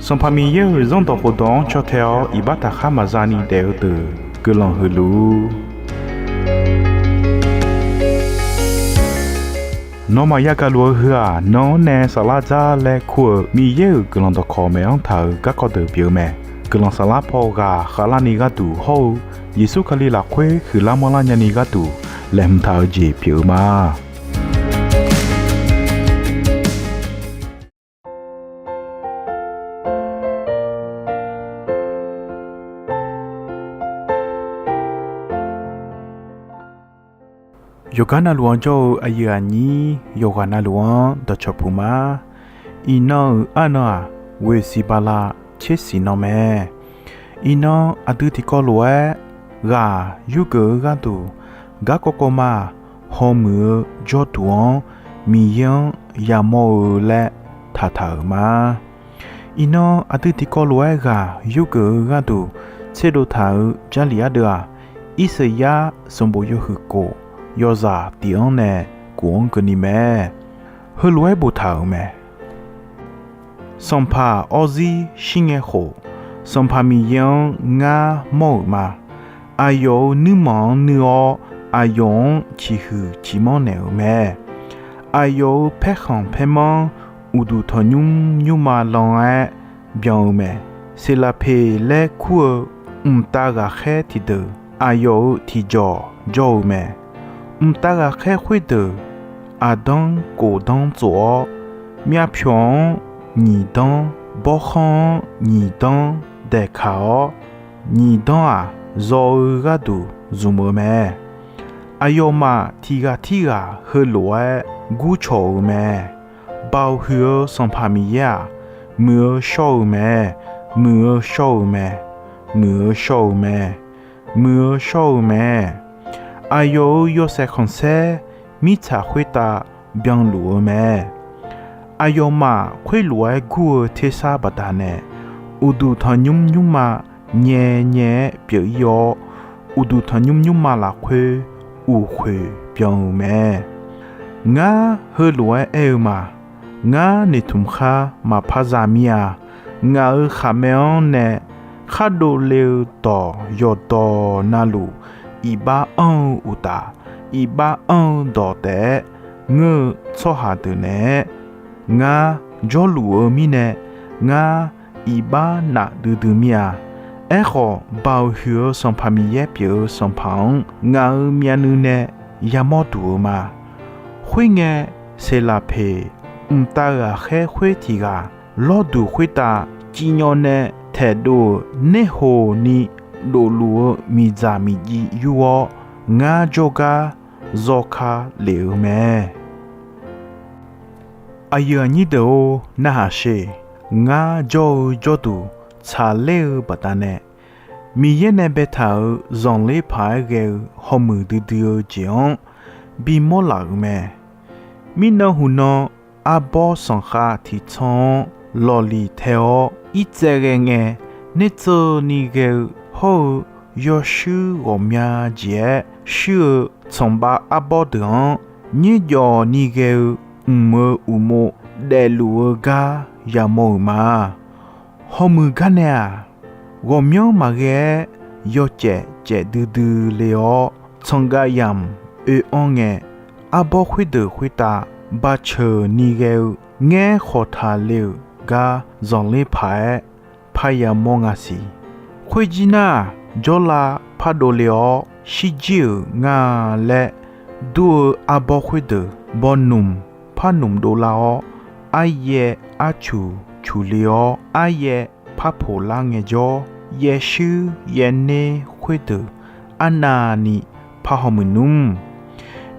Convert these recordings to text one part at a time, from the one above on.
Son famille raison de podon chotel ibata khamazani deute que l'on helu. No mayaka lo hua no ne salaza le ku mi ye que l'on de come en ta ga ko de bio me que l'on sala po ga khala ni ga tu ho Yesu kali la kwe hu la mola nya ni ga tu le mta ji bio ma Yogana luan jo ayani Yogana luan da chapuma ino ana we sibala chesi no me ino aduti kolwe ga yugo ga tu ga kokoma homu jo tuon miyan yamo le tata ma ino aduti kolwe ga yugo ga tu chedo ta jalia de isaya sombo yo huko Yoza tione kuon kuni me hulwe butao me Sompa ozi shinge ho Sompa miyon nga mo ma Ayo numon nuo ayon chihu chimone me Ayo pechon pemon udu tonyum nyuma long bien me C'est la pe le kuo umtaga he tide Ayo tijo jo me Mtaga khe hui de Adam go dang zuo Mia pion Ni dang Bo hong Ni dang De kao Ni dang Zo ga du Zumo me Ayo ma tiga He loe Gu chou me Bao hue son pa mi ya Mue shou me Mue shou me Mue shou me Mue shou me Ayo yo se konse mi ta huita bien luo me Ayo ma kwe luo gu te sa badane Udu ta nyum ma nye bio yo Udu ta nyum ma la kwe u kwe bien me Nga he luo ma Nga ne tumkha ma pazamia Nga khameon ne Khado leo to yo to nalu Iba uta Iba do te Nge tsoha de ne Nga jolu mine Nga iba na de mia Echo bao hue son pamiye pio son pang Nga mianu ne Yamodu ma Huinge se la pe Mtaga he huetiga Lodu huita Jinyone te do Neho ni Loluo mizamiji yuo nga joga zoka leu me Ayani do nahashe nga jo jodu cha leu batane mi yene beta zonle pa ge homu de dio jion bi mo la me mi no huno abo sonha ti chon loli theo itzerenge netso ni ge Ho Yoshu Romia Jie Shu Tsomba Abodran Ni yo ni ge umo de luga yamo ma Homu ganea Romio mage Yoche je du leo Tsonga yam onge Abo huita Bache ni ge Nge hota leu ga zonle pae Paya mongasi Kujina jola padoleo shijiu nga le du abohuide bonum panum dolao aye achu chuleo aye papo langejo yeshu yene huide anani pahomunum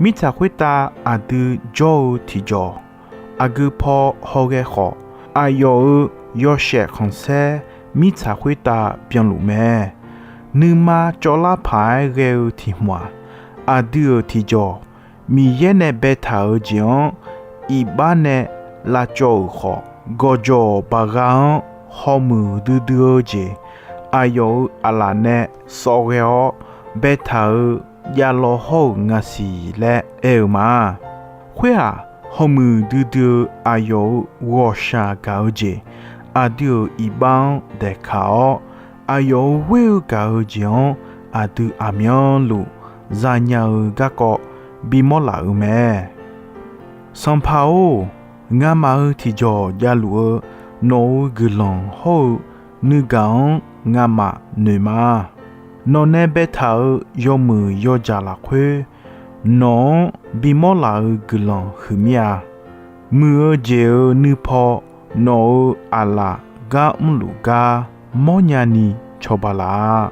mita huita adu jo tijo agu po hogeho ayo yoshe konse Mita huita bien lume Numa chola pai geu ti moi Adieu ti jo Mi yene beta jion Ibane la jo ho Gojo bagan Homu du je Ayo alane Soreo Beta Yalo ho ngasi le ma Huya Homu du ayo Washa gao je à điều y bang để khảo à yo will cả giông à tu à miang lu ra nhau gác cọ bị mất là mẹ song phao ngã máu thì cho gia lúa nấu gửi lòng hậu nữ gắng ngã mà nữ mà nó nè bé thảo yo mù yo già là khuê nó bị mất là gửi lòng hư mía mưa dẻo nữ phò nó à la gã lũ gã mò nhà ni cho bà la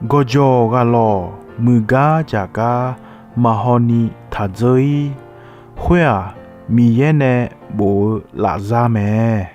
gò giò gà lò mưa gã già gã mà họ ni thà rơi khuê à mi ye nè bố là ra mẹ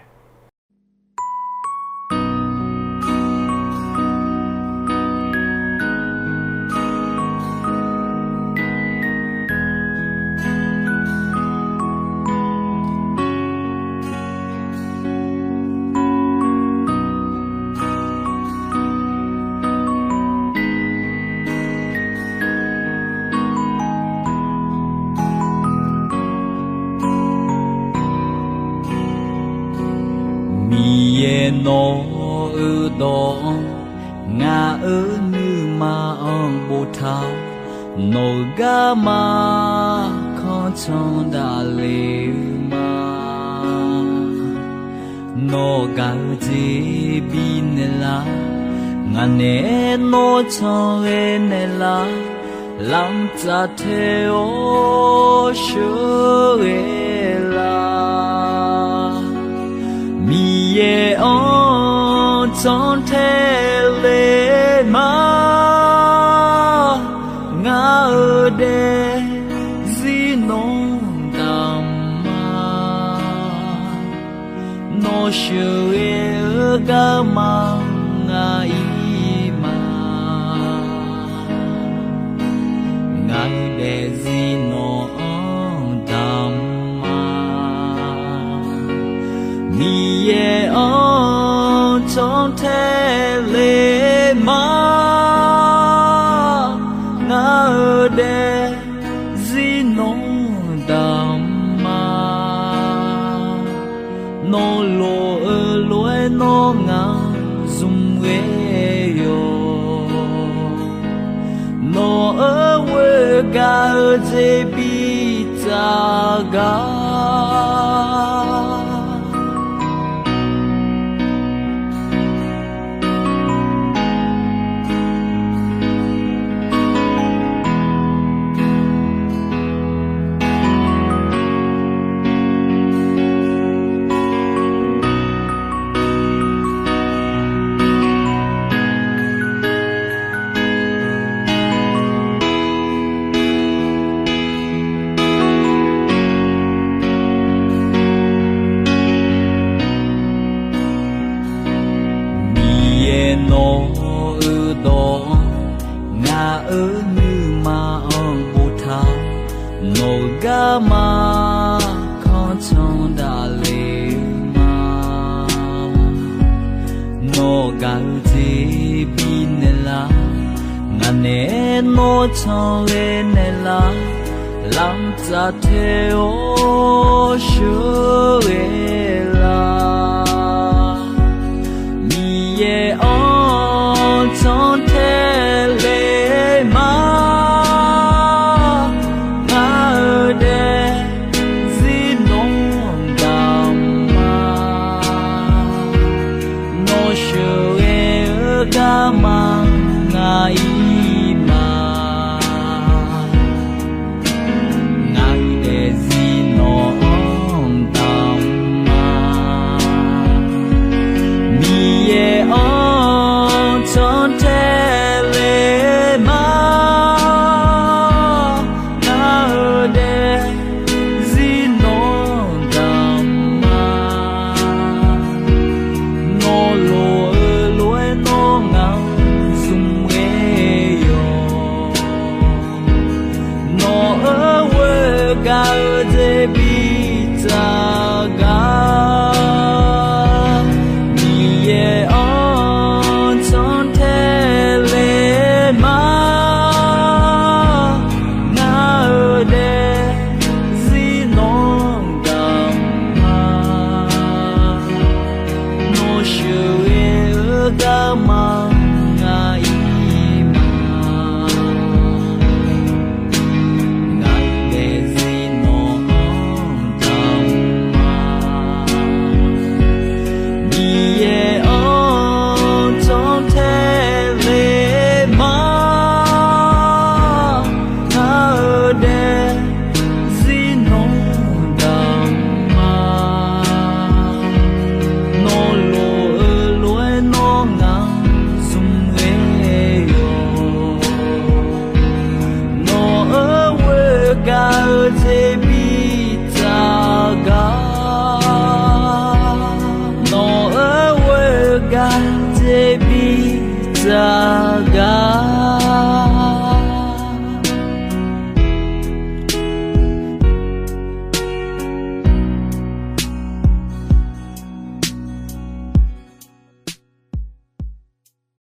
nó ở đó ngã ở như mà ông bố thao nó gà mà khó trong đã lệ mà nó gà gì bị nè la ngã nè nó trong nè la làm ta theo sơ la mi ye on trong thế lệ mà ngã ở đây gì nông đam mà nó sơ ở gà mà ngã y mà ngã để gì nó đam mi ye on trong thế lệ mà ngã ở đây gì nó đam mà nó lo ở lối nó ngã dùng ghê yo nó ở quê ga ở đây bị ta ga nó ở đó ngã ở như mà ông bố thao nó gà mà khó trong đã lệ mà nó gà gì bị nè la ngã nè nó trong lên nè la làm ta theo sơ